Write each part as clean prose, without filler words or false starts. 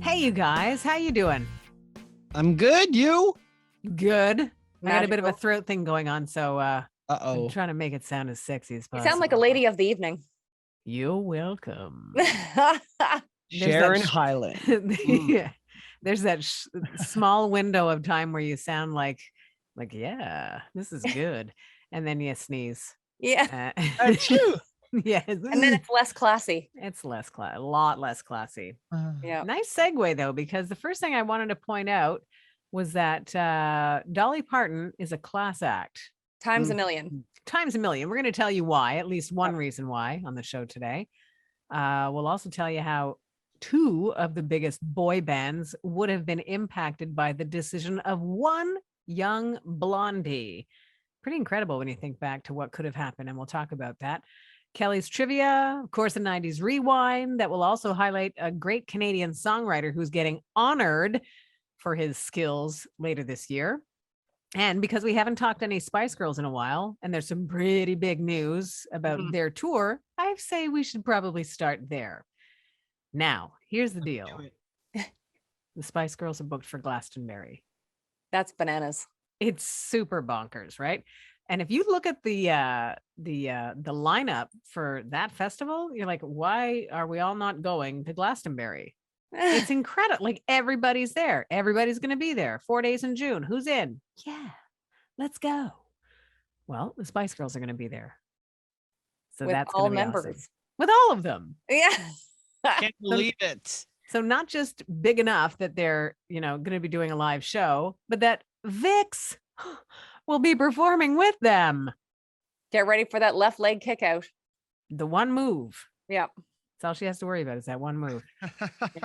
Hey, you guys, how you doing? I'm good. You? Good. I got a bit of a Magical. throat thing going on, so I'm Uh-oh. trying to make it sound as sexy as You possible. sound like a lady of the evening. You're welcome. Sharon Highland. Yeah, there's that small window of time where you sound like, yeah, this is good, and then you sneeze. Yeah. Achoo. Yes, And then it's less classy. it's a lot less classy. Yeah. Nice segue though, because the first thing I wanted to point out was that Dolly Parton is a class act. Times a million. Times a million. We're going to tell you why, at least one reason why on the show today. We'll also tell you how two of the biggest boy bands would have been impacted by the decision of one young blondie. Pretty incredible when you think back to what could have happened, and we'll talk about that. Kelly's trivia, of course, the 90s rewind that will also highlight a great Canadian songwriter who's getting honored for his skills later this year. And because we haven't talked any Spice Girls in a while, and there's some pretty big news about their tour, I say we should probably start there. Now, here's the deal. The Spice Girls are booked for Glastonbury. That's bananas. It's super bonkers, right? And if you look at the lineup for that festival, you're like, why are we all not going to Glastonbury? It's incredible. Like everybody's there. Everybody's going to be there. 4 days in June. Who's in? Yeah, let's go. Well, the Spice Girls are going to be there. So With that's all going to be members. awesome. With all of them. Yeah. Can't believe it. So not just big enough that they're, going to be doing a live show, but that Vix will be performing with them. Get ready for that left leg kick out. The one move. Yep. That's all she has to worry about is that one move.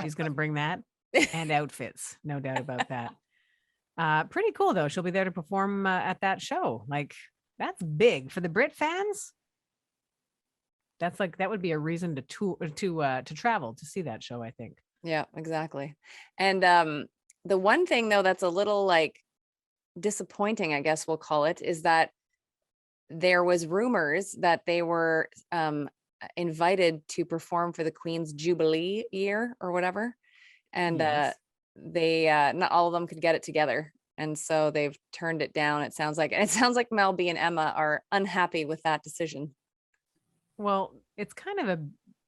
She's going to bring that and outfits. No doubt about that. Pretty cool, though. She'll be there to perform at that show. Like, that's big for the Brit fans. That would be a reason to travel to see that show, I think. Yeah, exactly. And the one thing, though, that's a little like disappointing, I guess we'll call it, is that there was rumors that they were invited to perform for the Queen's Jubilee year or whatever. And Yes. they not all of them could get it together. And so they've turned it down. It sounds like Mel B and Emma are unhappy with that decision. Well, it's kind of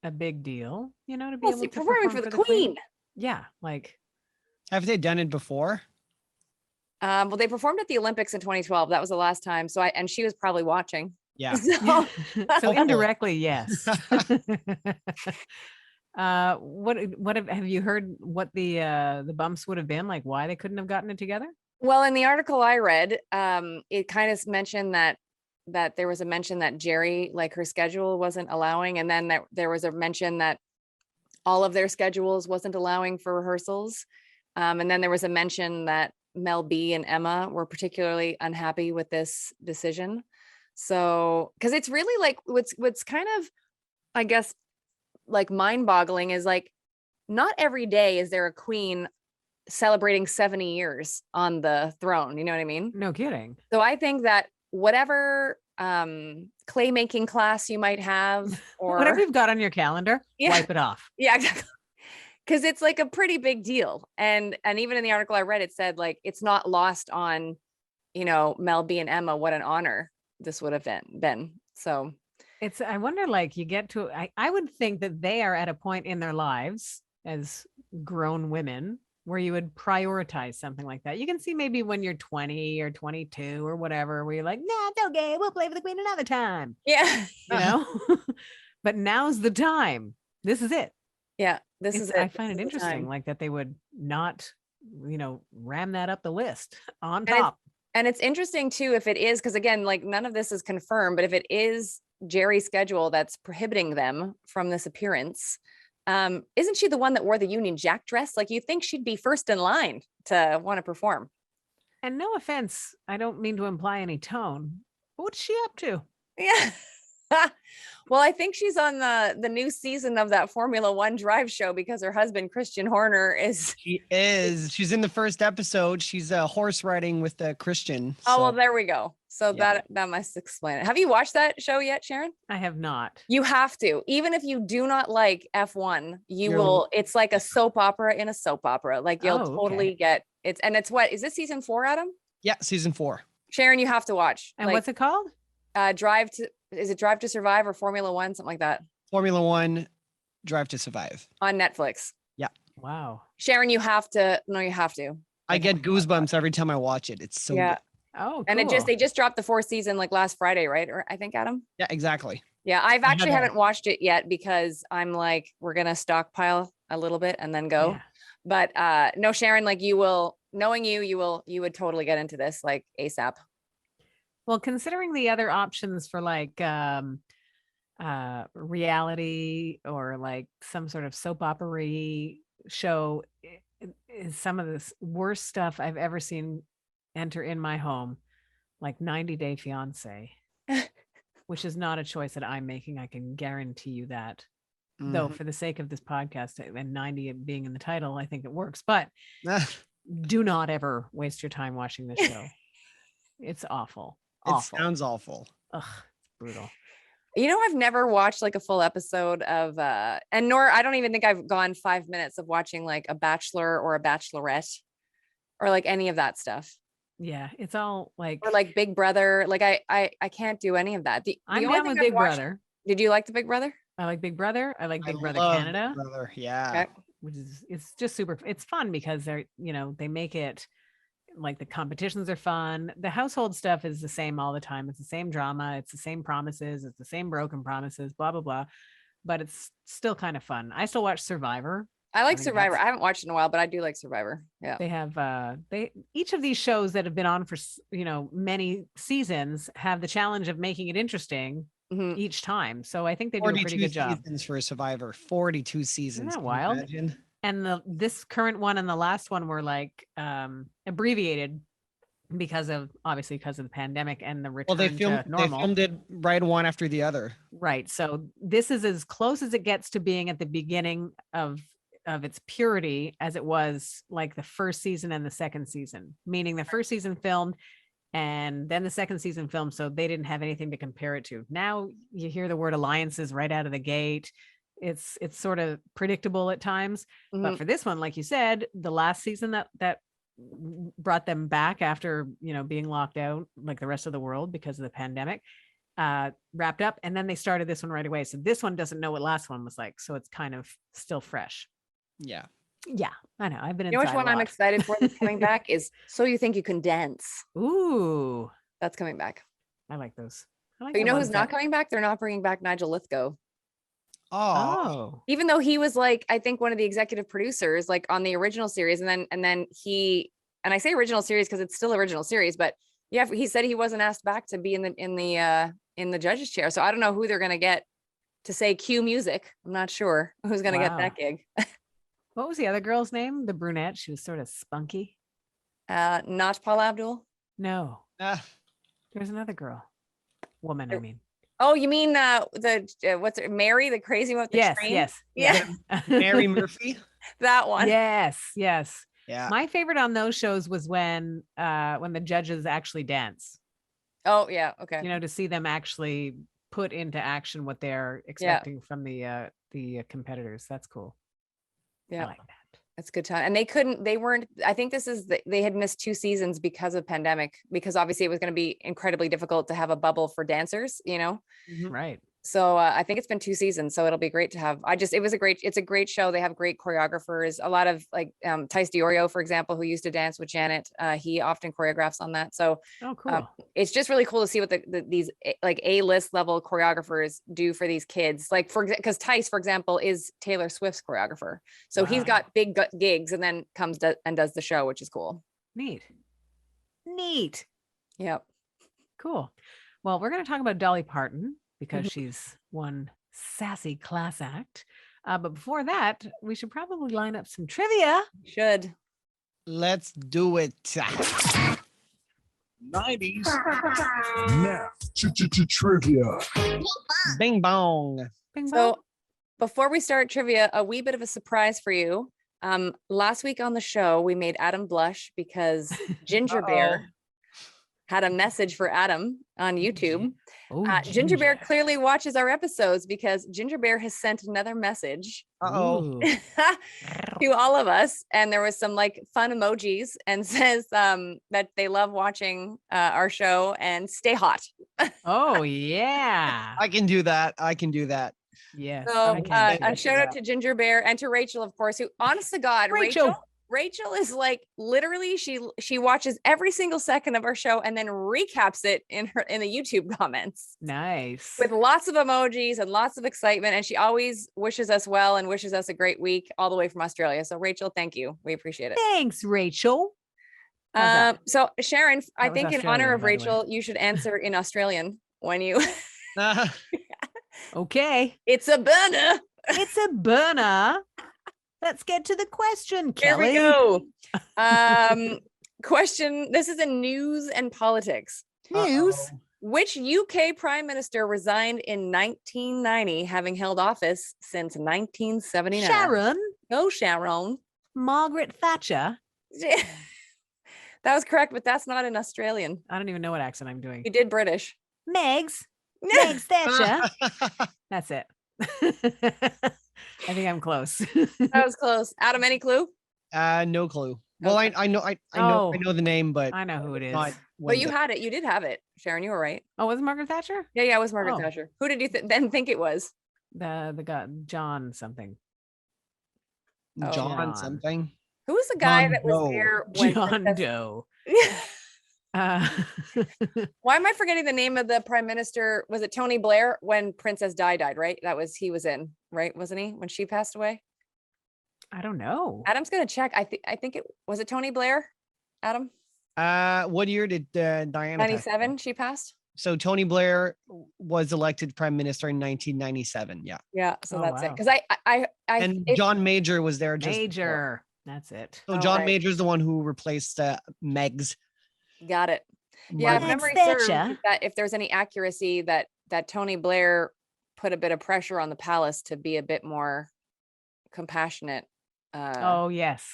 a big deal, to be Well, able see, to performing perform for the Queen. Yeah, like Have they done it before? Well, they performed at the Olympics in 2012. That was the last time. So and she was probably watching. Yeah. So, so indirectly, yes. What have you heard what the bumps would have been, like why they couldn't have gotten it together? well, in the article I read, it kind of mentioned that there was a mention that Jerry, like her schedule wasn't allowing, and then there was a mention that all of their schedules wasn't allowing for rehearsals. And then there was a mention that Mel B and Emma were particularly unhappy with this decision. So, because it's really like what's kind of, I guess, like mind-boggling is like not every day is there a queen celebrating 70 years on the throne. You know what I mean? No kidding. So I think that whatever clay making class you might have, or Whatever you've got on your calendar, Yeah. wipe it off. yeah, exactly. Because it's like a pretty big deal. And even in the article I read, it said like it's not lost on, Mel B and Emma, what an honor this would have been. So I wonder, like you get to, I would think that they are at a point in their lives as grown women where you would prioritize something like that. You can see maybe when you're 20 or 22 or whatever, where you're like, nah, it's okay. We'll play for the Queen another time, yeah, but now's the time. This is it. yeah, this is it. I find This it is the interesting, time. like that they would not, ram that up the list on And it's- top. And it's interesting too, if it is, because again, like none of this is confirmed, but if it is Jerry's schedule that's prohibiting them from this appearance, isn't she the one that wore the Union Jack dress? Like you think she'd be first in line to want to perform. And no offense, I don't mean to imply any tone, but what's she up to? Yeah. Well, I think she's on the new season of that Formula One drive show because her husband, Christian Horner, is. She is. She's in the first episode. She's horse riding with Christian. Oh, well, so- there we go. So Yeah. that must explain it. Have you watched that show yet, Sharon? I have not. You have to. Even if you do not like F1, You're- will. It's like a soap opera in a soap opera. Like you'll Oh, okay. totally get it. And it's what is this season 4, Adam? Yeah, season 4. Sharon, you have to watch. And what's it called? Drive to Survive or Formula One, something like that, Formula One, Drive to Survive. on Netflix. Wow. Sharon, you have to. No, you have to. I get goosebumps every time I watch it. It's so Yeah. good. Oh, And cool. they just dropped the 4th season like last Friday, right? Or I think, Adam. Yeah, exactly. Yeah, I've I actually haven't- haven't watched it yet because I'm like, we're gonna stockpile a little bit and then go. Yeah. But no, Sharon, like you will, knowing you would totally get into this like ASAP. Well, considering the other options for like reality or like some sort of soap opera show is some of the worst stuff I've ever seen enter in my home, like 90 Day Fiance, which is not a choice that I'm making. I can guarantee you that. Though Mhm. for the sake of this podcast and 90 being in the title, I think it works. But Mm-hmm. do not ever waste your time watching this show. It's awful. It Awful. sounds awful. Ugh, it's brutal. You know, I've never watched like a full episode of and nor I don't even think I've gone 5 minutes of watching like a Bachelor or a Bachelorette or like any of that stuff. Yeah, it's all like Or like Big Brother. Like I can't do any of that. The I'm only down thing with I've Big watched- Brother. Did you like the Big Brother? I like Big Brother. I like I Big Brother love Canada, Big Brother. Yeah. Okay. which is it's just super. It's fun because they're they make it like the competitions are fun. The household stuff is the same all the time. It's the same drama. It's the same promises. It's the same broken promises. Blah blah blah. But it's still kind of fun. I still watch Survivor. I like think Survivor. that's- I haven't watched it in a while, but I do like Survivor. Yeah. They have they each of these shows that have been on for many seasons have the challenge of making it interesting Mhm. each time. So I think they do a 42 pretty good job. seasons for Survivor. 42 seasons. that Can you wild? imagine? And this current one and the last one were like abbreviated because of the pandemic and the Well, return they to normal. filmed it right one after the other. Right. So this is as close as it gets to being at the beginning of its purity as it was like the first season and the second season, meaning the first season filmed and then the second season filmed. So they didn't have anything to compare it to. Now you hear the word alliances right out of the gate. It's sort of predictable at times. But Mhm. for this one, like you said, the last season that brought them back after being locked out like the rest of the world because of the pandemic wrapped up, and then they started this one right away. So this one doesn't know what last one was like, so it's kind of still fresh. Yeah. Yeah, I know. I've been You know which inside one a I'm lot. excited for that's coming back is So You Think You Can Dance. Ooh, That's coming back. I like those. I like But you the know ones who's not that- coming back? They're not bringing back Nigel Lithgow. Oh. Even though he was like, I think one of the executive producers, like on the original series, and then he, and I say original series because it's still original series, but yeah, he said he wasn't asked back to be in the judge's chair. So I don't know who they're gonna get to say cue music. I'm not sure who's gonna get Wow. that gig. What was the other girl's name? The brunette. She was sort of spunky. Not Paula Abdul. No, Ah, there's another girl. Woman, I mean. Oh, you mean what's it? Mary, the crazy one with the Yes, train? yes. Yeah, Mary Murphy. that one. Yes, yes. Yeah. My favorite on those shows was when the judges actually dance. Oh, yeah. Okay. To see them actually put into action what they're expecting from the competitors. That's cool. Yeah. I like that. That's a good time. And I think they had missed 2 seasons because of pandemic, because obviously it was going to be incredibly difficult to have a bubble for dancers, Right. So I think it's been 2 seasons. So it'll be great to have, it's a great show. They have great choreographers, a lot of like Tice DiOrio, for example, who used to dance with Janet. He often choreographs on that. So Oh, cool. it's just really coul to see what these like A-list level choreographers do for these kids. Like because Tice, for example, is Taylor Swift's choreographer. So he's Wow. got big gigs and then and does the show, which is cool. Neat. Yep. Cool. Well, we're going to talk about Dolly Parton because Mhm. she's one sassy class act. But before that, we should probably line up some trivia. Should. Let's do it. 90s math trivia. Bing bong. Bing bong. So before we start trivia, a wee bit of a surprise for you. Last week on the show, we made Adam blush because Ginger Bear had a message for Adam on YouTube. Oh, Ginger Bear clearly watches our episodes because Ginger Bear has sent another message Uh-oh. Ooh. to all of us, and there was some like fun emojis, and says that they love watching our show and stay hot. Oh, yeah. I can do that. I can do that. Yes. So I can a too. shout out to Ginger Bear and to Rachel, of course, who honest to God, Rachel is like literally she watches every single second of our show and then recaps it in the YouTube comments Nice. with lots of emojis and lots of excitement. And she always wishes us well and wishes us a great week all the way from Australia. So Rachel, thank you. We appreciate it. Thanks, Rachel. How's that? So Sharon, I was think in Australian, honor of by the way. Rachel, you should answer in Australian when you Okay. it's a burner. It's a burner. Let's get to the question, Here Kelly. we go. Question. This is in news and politics. News. Uh-oh. Which UK prime minister resigned in 1990, having held office since 1979? Sharon. Go, Sharon. Margaret Thatcher. That was correct, but that's not in Australian. I don't even know what accent I'm doing. You did British. Megs. Megs Thatcher. That's it. I think I'm close. That was close. Adam, any clue? No clue. Well, Okay. I know Oh. the name, but I know who it is. not But you had it. You did have it. Sharon, you were right. Oh, was it Margaret Thatcher? Yeah, it was Margaret Oh. Thatcher. Who did you then think it was? The guy, John something. Oh, John John. something. Who was the guy John that was Doe. there when John Princess- Doe. Why am I forgetting the name of the prime minister? Was it Tony Blair when Princess Di died, right? He was in, right? Wasn't he when she passed away? I don't know. Adam's gonna check. I think it was it Tony Blair? Adam? What year did Diana pass 97, away? she passed. So Tony Blair was elected prime minister in 1997. Yeah. Yeah, so Oh, that's it. wow. Because I And John Major was there just before. Major. That's it. So Oh, John right. Major's the one who replaced Megs. got it. Yeah, if Margaret memory serves, Thatcher. that if there's any accuracy that Tony Blair put a bit of pressure on the palace to be a bit more compassionate. Oh, yes.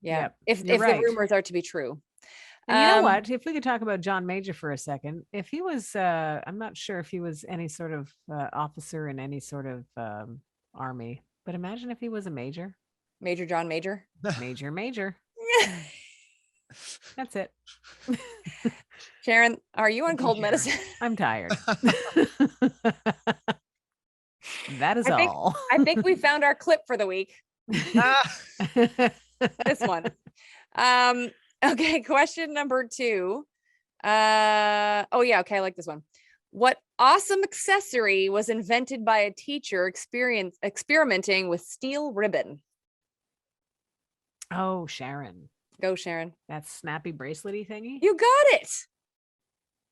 Yeah. yep, If you're the right. rumors are to be true. And you know Um, what? If we could talk about John Major for a second, if he was, I'm not sure if he was any sort of officer in any sort of army, but imagine if he was a major, Major John Major. major. That's it. Sharon, are you on Thank you, cold Sharon. medicine? I'm tired. That is I think- all. I think we found our clip for the week. This one. Okay, question number 2. Oh yeah, okay, I like this one. What awesome accessory was invented by a teacher experimenting with steel ribbon? Oh, Sharon, Go, Sharon. that snappy bracelety thingy. You got it.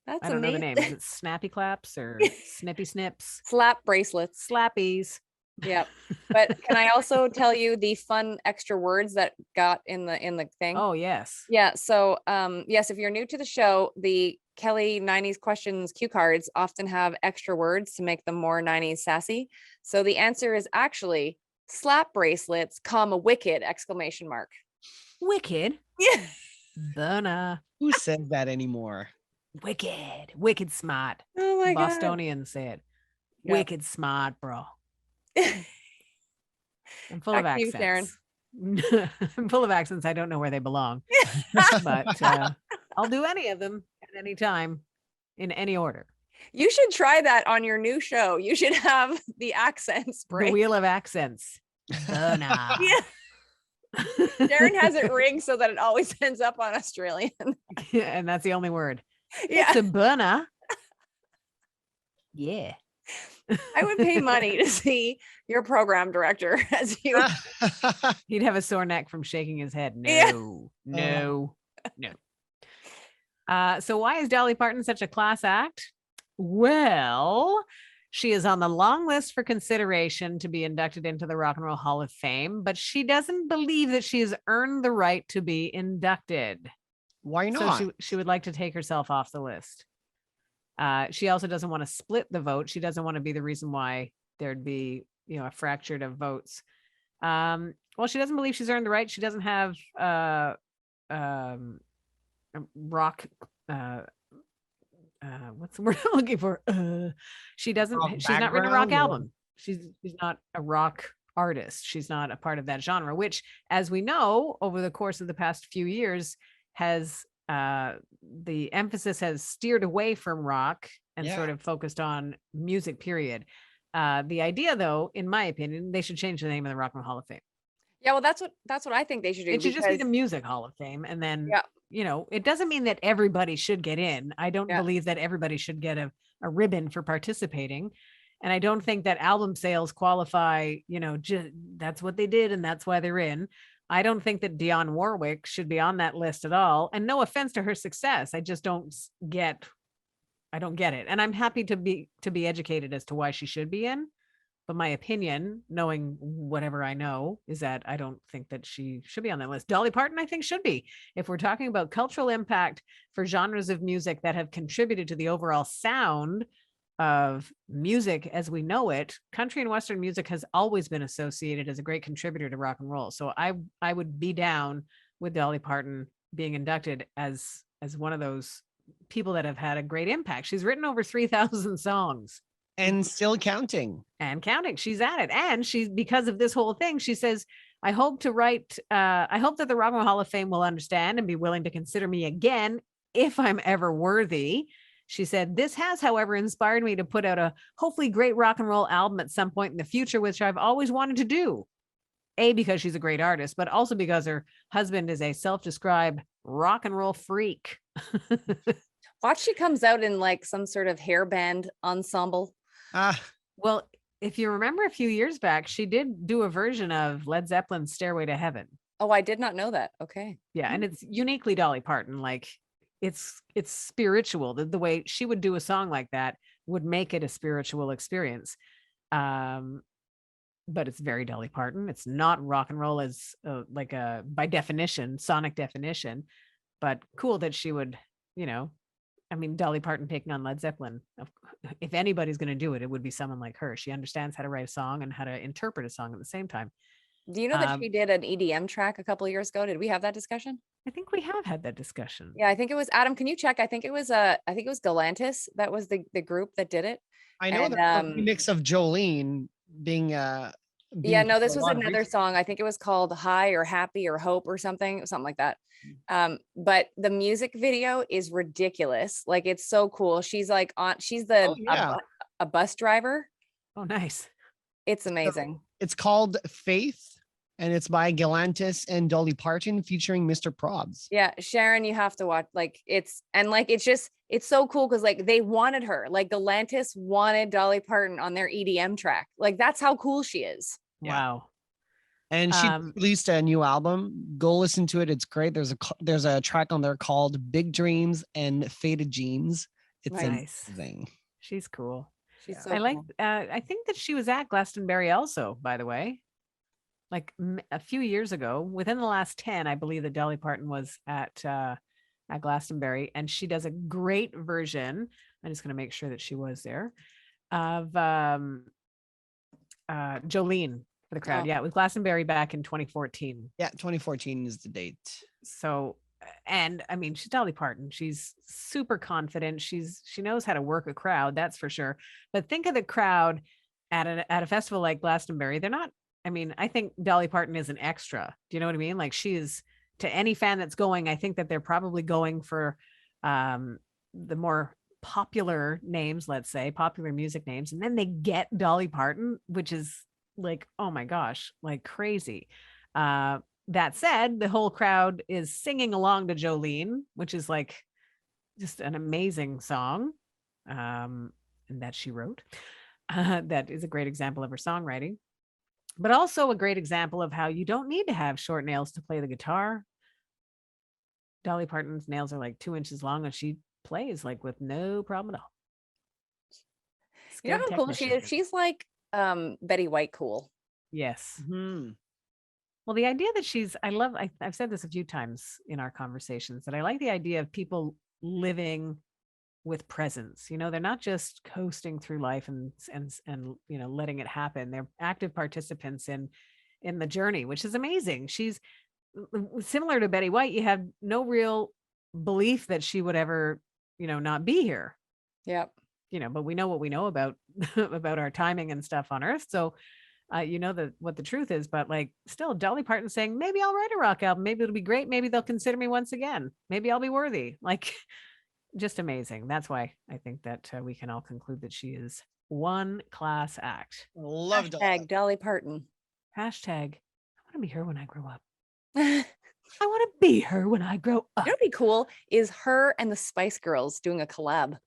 That's I don't know the amazing. name. Is it snappy claps or snippy snips? Slap bracelets. Slappies. Yep. But can I also tell you the fun extra words that got in the thing? Oh, yes. Yeah. So, yes, if you're new to the show, the Kelly 90s questions cue cards often have extra words to make them more 90s sassy. So the answer is actually slap bracelets, comma, wicked, exclamation mark. Wicked. Yeah. Burner. Who says that anymore? Wicked. Wicked smart. Oh my God. Bostonians say it. Yeah. Wicked smart, bro. I'm full of Back to you, Sharon. accents. I'm full of accents. I don't know where they belong, but I'll do any of them at any time in any order. You should try that on your new show. You should have the accents The break. wheel of accents. Burner. Yeah. Sharon has it rigged so that it always ends up on Australian. And that's the only word. Yeah. It's a burner. Yeah. I would pay money to see your program director as you. He'd have a sore neck from shaking his head. Yeah. No. So why is Dolly Parton such a class act? Well, she is on the long list for consideration to be inducted into the Rock and Roll Hall of Fame, but she doesn't believe that she has earned the right to be inducted. Why So not? she would like to take herself off the list. She also doesn't want to split the vote. She doesn't want to be the reason why there'd be, a fractured of votes. Well, she doesn't believe she's earned the right. She doesn't have a rock. What's the word I'm looking for? She doesn't. Rock She's not written a rock background or- album. She's not a rock artist. She's not a part of that genre, which, as we know, over the course of the past few years, has the emphasis has steered away from rock and Yeah. sort of focused on music. Period. The idea, though, in my opinion, they should change the name of the Rock and Roll Hall of Fame. Yeah, well, that's what I think they should do. It should just be the because- Music Hall of Fame, and then Yeah. it doesn't mean that everybody should get in. I don't Yeah. believe that everybody should get a ribbon for participating. And I don't think that album sales qualify, that's what they did and that's why they're in. I don't think that Dionne Warwick should be on that list at all. And no offense to her success, I just don't get it. And I'm happy to be educated as to why she should be in. But my opinion, knowing whatever I know, is that I don't think that she should be on that list. Dolly Parton, I think, should be. If we're talking about cultural impact for genres of music that have contributed to the overall sound of music as we know it, country and Western music has always been associated as a great contributor to rock and roll. So I would be down with Dolly Parton being inducted as one of those people that have had a great impact. She's written over 3,000 songs. And still counting. And counting. She's at it. And she's, because of this whole thing, she says, I hope that the Rock and Roll Hall of Fame will understand and be willing to consider me again if I'm ever worthy. She said, this has, however, inspired me to put out a hopefully great rock and roll album at some point in the future, which I've always wanted to do. A, because she's a great artist, but also because her husband is a self-described rock and roll freak. Watch, she comes out in like some sort of hair band ensemble. Well, if you remember a few years back, she did do a version of Led Zeppelin's Stairway to Heaven. Oh, I did not know that. Okay. Yeah, and it's uniquely Dolly Parton. Like it's spiritual. The way she would do a song like that would make it a spiritual experience. But it's very Dolly Parton. It's not rock and roll as by definition, sonic definition, but cool that she would, Dolly Parton taking on Led Zeppelin. If anybody's going to do it, it would be someone like her. She understands how to write a song and how to interpret a song at the same time. Do you know that she did an EDM track a couple of years ago? Did we have that discussion? I think we have had that discussion. Yeah, I think it was Adam. Can you check? I think it was Galantis. That was the group that did it. I know the remix of Jolene being yeah, no, this was another song. I think it was called High or Happy or Hope or something like that. But the music video is ridiculous. Like, it's so cool. She's like she's a bus driver. Oh, nice. It's amazing. So it's called Faith, and it's by Galantis and Dolly Parton featuring Mr. Probs. Yeah, Sharon, you have to watch. It's so cool because they wanted her. Like, Galantis wanted Dolly Parton on their EDM track. Like, that's how cool she is. Wow. And she released a new album. Go listen to it. It's great. There's a track on there called Big Dreams and Faded Jeans. It's nice. amazing. She's cool. She's so cool. I think that she was at Glastonbury also, by the way. Like a few years ago, within the last 10, I believe that Dolly Parton was at Glastonbury, and she does a great version. I'm just going to make sure that she was there of Jolene for the crowd. Oh. Yeah, it was Glastonbury back in 2014. Yeah, 2014 is the date. So, and she's Dolly Parton. She's super confident. She knows how to work a crowd, that's for sure. But think of the crowd at a festival like Glastonbury. They're not. I think Dolly Parton is an extra. Do you know what I mean? Like, she is, to any fan that's going, I think that they're probably going for the more popular names, let's say, popular music names. And then they get Dolly Parton, which is like, oh my gosh, like crazy. That said, the whole crowd is singing along to Jolene, which is like just an amazing song and that she wrote. That is a great example of her songwriting. But also a great example of how you don't need to have short nails to play the guitar. Dolly Parton's nails are like 2 inches long, and she plays like with no problem at all. You know how cool she is? She's like Betty White cool. Yes. Mm-hmm. Well, the idea that I've said this a few times in our conversations, that I like the idea of people living with presence. They're not just coasting through life and letting it happen. They're active participants in the journey, which is amazing. She's similar to Betty White. You have no real belief that she would ever, not be here. Yep. But we know what we know about about our timing and stuff on Earth. So what the truth is, but like still Dolly Parton saying, maybe I'll write a rock album. Maybe it'll be great. Maybe they'll consider me once again. Maybe I'll be worthy. Like, just amazing. That's why I think that we can all conclude that she is one class act. Love Hashtag Dolly Parton. Hashtag, I want to be her when I grow up. You I want to be her when I grow up. know what'd be cool is her and the Spice Girls doing a collab.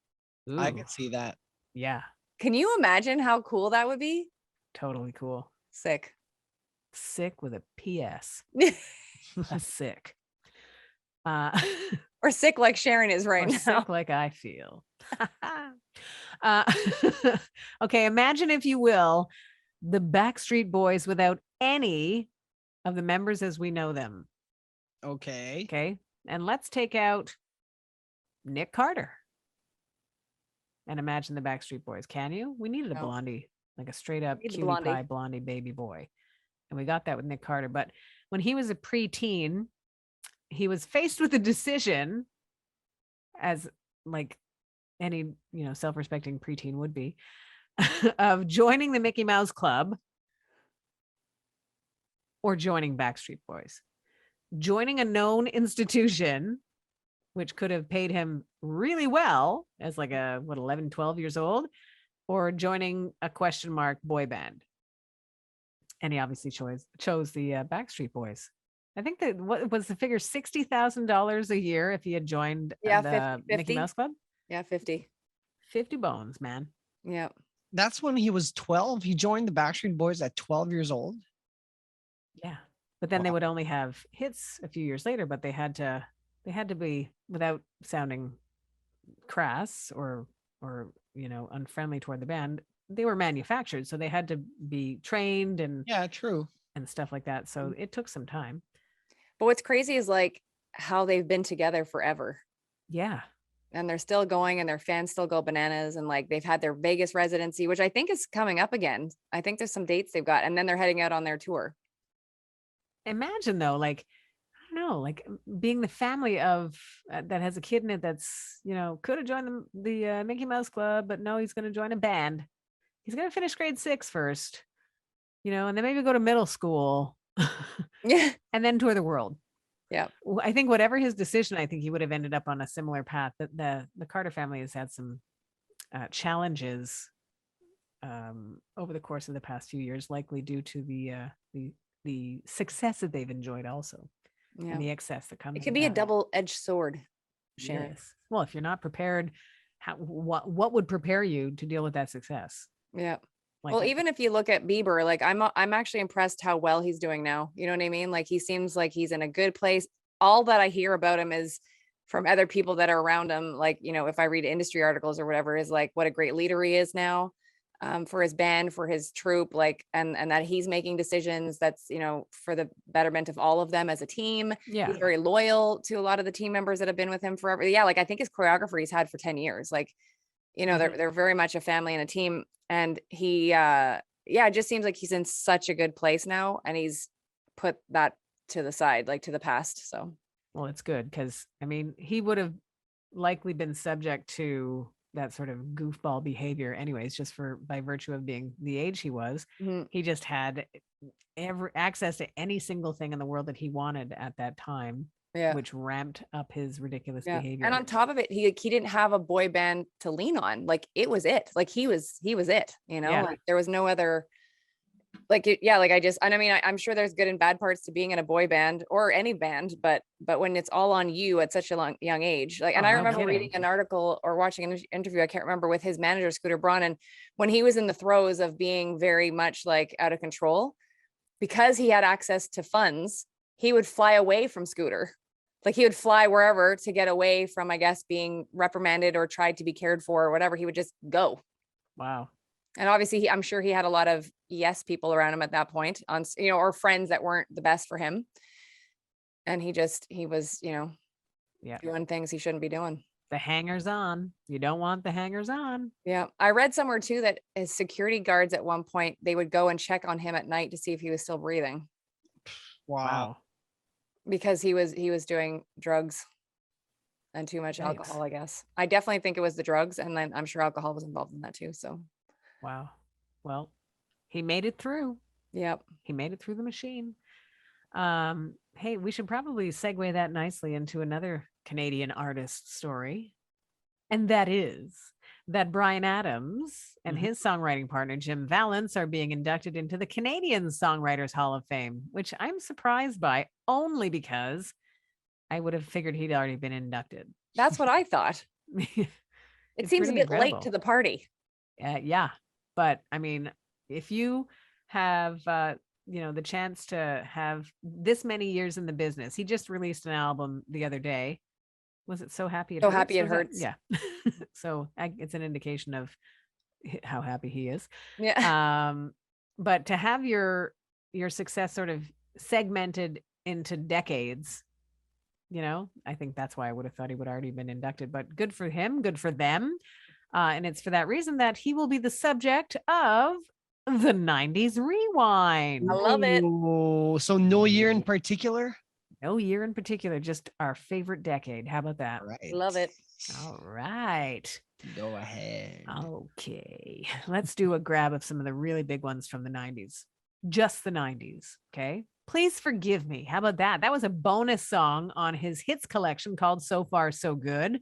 I Ooh, can see that. yeah, Can you imagine how cool that would be? totally cool. Sick. Sick with a PS. Sick. Or sick like Sharon is right or now. sick like I feel. uh, okay, imagine, if you will, the Backstreet Boys without any of the members as we know them. Okay. Okay, and let's take out Nick Carter and imagine the Backstreet Boys. Can you? We needed a No. blondie, like a straight up Need the cutie blondie. pie blondie baby boy, and we got that with Nick Carter. But when he was a preteen, he was faced with a decision, as like any self-respecting preteen would be, of joining the Mickey Mouse Club or joining Backstreet Boys. Joining a known institution, which could have paid him really well as like 11, 12 years old, or joining a question mark boy band. And he obviously chose the Backstreet Boys. I think that, what was the figure, $60,000 a year if he had joined Yeah, the 50. Mickey Mouse Club? Yeah, 50. 50 bones, man. Yeah. That's when he was 12. He joined the Backstreet Boys at 12 years old. Yeah. But then they Wow. would only have hits a few years later, but they had to be, without sounding crass or unfriendly toward the band, they were manufactured, so they had to be trained and Yeah, true. stuff like that. So it took some time. But what's crazy is like how they've been together forever. Yeah. And they're still going and their fans still go bananas. And like they've had their Vegas residency, which I think is coming up again. I think there's some dates they've got, and then they're heading out on their tour. Imagine though, like, I don't know, like being the family of that has a kid in it that's, could have joined the Mickey Mouse Club, but no, he's going to join a band. He's going to finish grade 6 first, and then maybe go to middle school. Yeah. And then tour the world. Yeah. I think whatever his decision, I think he would have ended up on a similar path. That the Carter family has had some challenges over the course of the past few years, likely due to the success that they've enjoyed also, Yeah. and the excess that comes. It could with be a that. double-edged sword, Sharon. Yes. Well, if you're not prepared, what would prepare you to deal with that success? Yeah. Like, Well, even if you look at Bieber, like I'm actually impressed how well he's doing now. You know what I mean? Like he seems like he's in a good place. All that I hear about him is from other people that are around him. Like, if I read industry articles or whatever, is like what a great leader he is now, for his band, for his troupe, like, and that he's making decisions that's, for the betterment of all of them as a team. yeah, He's very loyal to a lot of the team members that have been with him forever. Yeah. Like I think his choreographer he's had for 10 years. Like, they're very much a family and a team. And he, it just seems like he's in such a good place now, and he's put that to the side, like to the past. So, well, it's good because I mean, he would have likely been subject to that sort of goofball behavior, anyways, just by virtue of being the age he was. mhm. He just had every access to any single thing in the world that he wanted at that time, Yeah. which ramped up his ridiculous Yeah. behavior. And on top of it, he didn't have a boy band to lean on. Like it was it. Like he was it, Yeah. like there was no other, like, I'm sure there's good and bad parts to being in a boy band or any band, but when it's all on you at such a young age, like, and Oh, I no remember kidding. reading an article or watching an interview, I can't remember, with his manager, Scooter Braun. And when he was in the throes of being very much like out of control, because he had access to funds, he would fly away from Scooter. Like he would fly wherever to get away from, I guess, being reprimanded or tried to be cared for or whatever. He would just go. Wow. And obviously I'm sure he had a lot of yes people around him at that point on, or friends that weren't the best for him. And he was, Yeah. doing things he shouldn't be doing. The hangers on. You don't want the hangers on. Yeah. I read somewhere too that his security guards at one point, they would go and check on him at night to see if he was still breathing Wow. because he was doing drugs and too much Yikes. alcohol, I guess. I definitely think it was the drugs. And then I'm sure alcohol was involved in that too. So, Wow. Well, he made it through. yep. He made it through the machine. Hey, we should probably segue that nicely into another Canadian artist story. And that is that Bryan Adams and his songwriting partner, Jim Vallance, are being inducted into the Canadian Songwriters Hall of Fame, which I'm surprised by only because I would have figured he'd already been inducted. That's what I thought. It It's seems a pretty bit late incredible. to the party. Yeah. But I mean, if you have, the chance to have this many years in the business, he just released an album the other day. Was it So Happy It So Hurts? Happy It Was that- Hurts. Yeah. So it's an indication of how happy he is. Yeah. But to have your success sort of segmented into decades, I think that's why I would have thought he would already been inducted, but good for him, good for them. And it's for that reason that he will be the subject of the 90s Rewind. I love it. Oh, so no year in particular? No year in particular, just our favorite decade. How about that? All right. Love it. All right. Go ahead. Okay. Let's do a grab of some of the really big ones from the 90s. Just the 90s. Okay. Please Forgive Me. How about that? That was a bonus song on his hits collection called So Far So Good.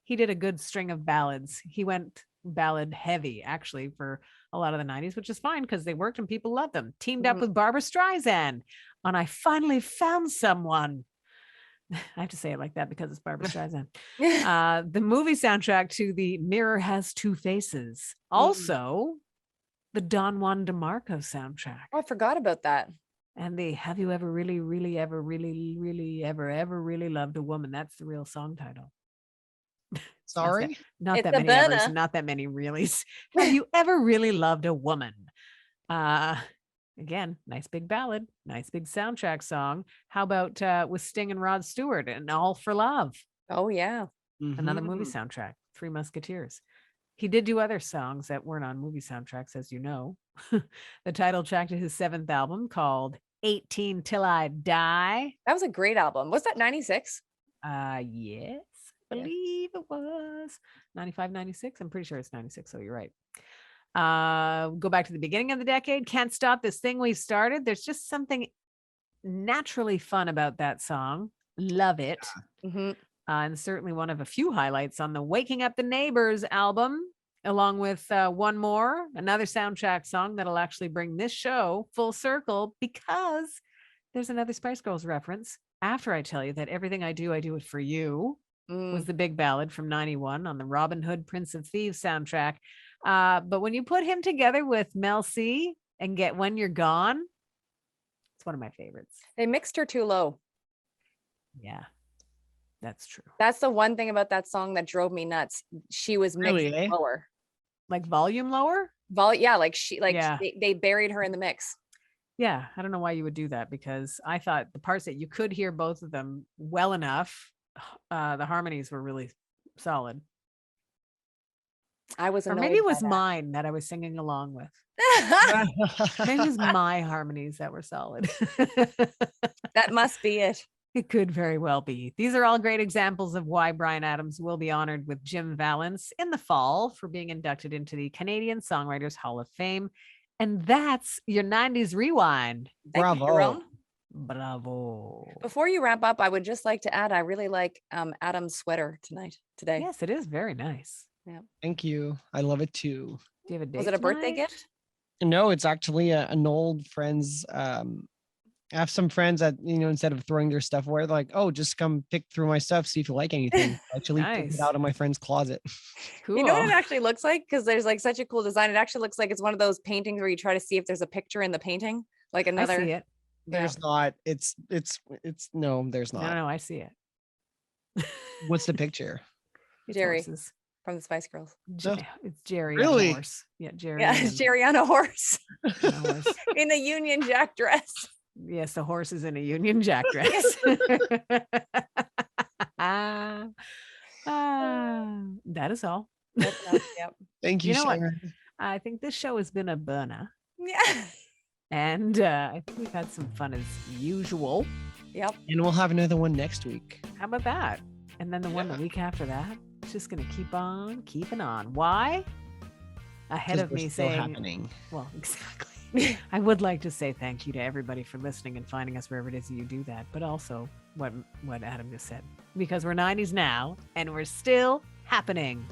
He did a good string of ballads. He went ballad heavy, actually, for a lot of the 90s, which is fine because they worked and people loved them. Teamed up with Barbara Streisand on I Finally Found Someone. I have to say it like that because it's Barbara Streisand. The movie soundtrack to The Mirror Has Two Faces. Also, the Don Juan DeMarco soundtrack. Oh, I forgot about that. And the Have You Ever Really, Really, Ever, Really, Really, Ever Really Loved a Woman? That's the real song title. Sorry? Not It's that a many evers, burner. not that many reallys. Have you ever really loved a woman? Again, nice big ballad, nice big soundtrack song. How about with Sting and Rod Stewart and All for Love? Oh, yeah. Another movie soundtrack, Three Musketeers. He did do other songs that weren't on movie soundtracks, as you know. The title track to his 7th album called 18 Till I Die. That was a great album. Was that 96? Yes, I believe it was 95, 96. I'm pretty sure it's 96. So you're right. Go back to the beginning of the decade. Can't Stop This Thing We Started. There's just something naturally fun about that song. Love it. And certainly one of a few highlights on the Waking Up the Neighbors album, along with another soundtrack song that'll actually bring this show full circle because there's another Spice Girls reference. After I Tell You That Everything I Do It For You was the big ballad from 91 on the Robin Hood Prince of Thieves soundtrack. But when you put him together with Mel C and Get When You're Gone, it's one of my favorites. They mixed her too low. Yeah, that's true. That's the one thing about that song that drove me nuts. She was mixed Really, eh? lower. Like volume lower? Yeah, Yeah. they buried her in the mix. Yeah, I don't know why you would do that because I thought the parts that you could hear both of them well enough, the harmonies were really solid. I was Or annoyed maybe it by was that. mine that I was singing along with. Maybe it was my harmonies that were solid. That must be it. It could very well be. These are all great examples of why Bryan Adams will be honored with Jim Vallance in the fall for being inducted into the Canadian Songwriters Hall of Fame. And that's your 90s Rewind. Thank you, Jerome. Bravo. Before you wrap up, I would just like to add, I really like Adam's sweater today. Yes, it is very nice. Thank you. I love it too. Do you have a date? Was it a birthday tonight? gift? No, it's actually an old friend's. I have some friends that, instead of throwing their stuff away, they're like, oh, just come pick through my stuff, see if you like anything. I actually took Nice. it out of my friend's closet. Cool. You know what it actually looks like? Because there's like such a cool design. It actually looks like it's one of those paintings where you try to see if there's a picture in the painting. Like I another. see it. There's not. It's no, there's not. No, I see it. What's the picture? It's Jerry. horses. from the Spice Girls. No. It's Jerry Really? on a horse. Yeah, Jerry. Yeah, it's Jerry on a horse on a horse. in a Union Jack dress. Yes, the horse is in a Union Jack dress. That is all. Yep. Thank you, You know what? Sharon. I think this show has been a burner. Yeah. And I think we've had some fun as usual. Yep. And we'll have another one next week. How about that? And then the one the week after that, it's just going to keep on keeping on. Why? Ahead 'Cause of we're me still saying, happening. well, exactly. I would like to say thank you to everybody for listening and finding us wherever it is that you do that, but also what Adam just said, because we're 90s now and we're still happening.